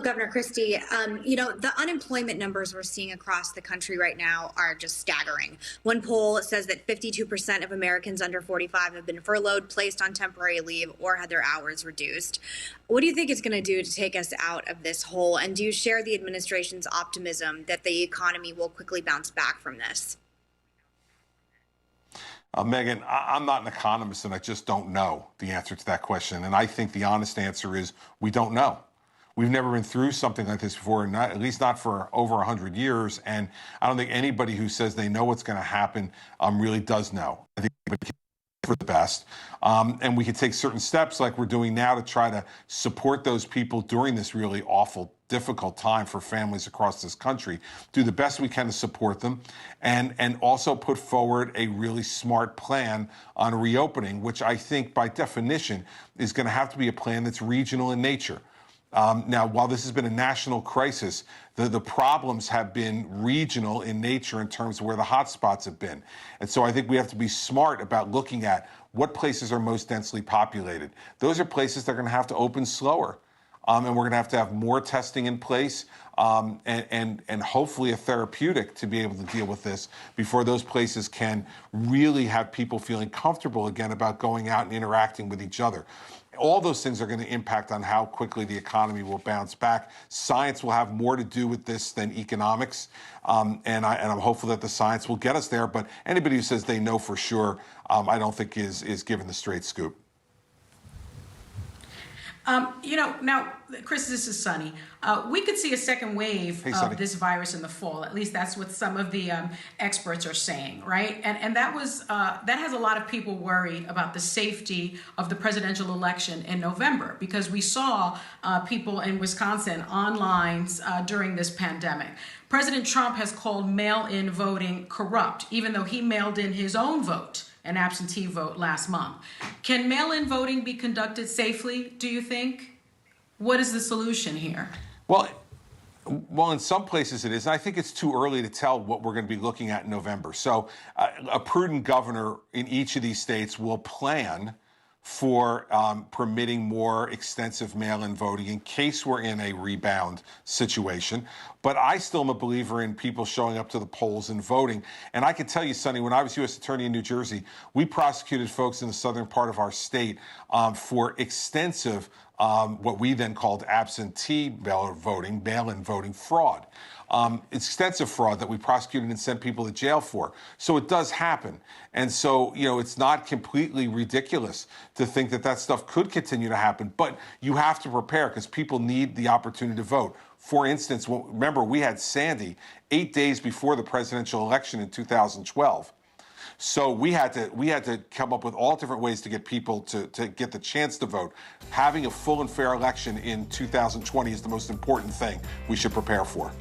Governor Christie, the unemployment numbers we're seeing across the country right now are just staggering. One poll says that 52% of Americans under 45 have been furloughed, placed on temporary leave, or had their hours reduced. What do you think it's going to do to take us out of this hole? And do you share the administration's optimism that the economy will quickly bounce back from this? Megan, I'm not an economist, and I just don't know the answer to that question. And I think the honest answer is we don't know. We've never been through something like this before, at least not for over 100 years. And I don't think anybody who says they know what's going to happen really does know. I think for the best. And we can take certain steps like we're doing now to try to support those people during this really awful, difficult time for families across this country, do the best we can to support them, and also put forward a really smart plan on reopening, which I think by definition is going to have to be a plan that's regional in nature. Now, while this has been a national crisis, the problems have been regional in nature in terms of where the hot spots have been. And so I think we have to be smart about looking at what places are most densely populated. Those are places that are going to have to open slower. And we're going to have more testing in place and hopefully a therapeutic to be able to deal with this before those places can really have people feeling comfortable again about going out and interacting with each other. All those things are going to impact on how quickly the economy will bounce back. Science will have more to do with this than economics, and I'm hopeful that the science will get us there. But anybody who says they know for sure, I don't think is given the straight scoop. Now, Chris, this is Sunny. We could see a second wave of this virus in the fall. At least that's what some of the experts are saying, right? And that has a lot of people worried about the safety of the presidential election in November, because we saw people in Wisconsin on lines during this pandemic. President Trump has called mail-in voting corrupt, even though he mailed in his own vote, an absentee vote, last month. Can mail-in voting be conducted safely, do you think? What is the solution here? Well, in some places it is. And I think it's too early to tell what we're going to be looking at in November. So a prudent governor in each of these states will plan for permitting more extensive mail-in voting in case we're in a rebound situation. But I still am a believer in people showing up to the polls and voting. And I can tell you, Sonny, when I was U.S. Attorney in New Jersey, we prosecuted folks in the southern part of our state for extensive what we then called absentee mail-in voting fraud. It's extensive fraud that we prosecuted and sent people to jail for. So it does happen. And so, it's not completely ridiculous to think that that stuff could continue to happen. But you have to prepare because people need the opportunity to vote. For instance, remember, we had Sandy 8 days before the presidential election in 2012. So we had to come up with all different ways to get people to get the chance to vote. Having a full and fair election in 2020 is the most important thing we should prepare for.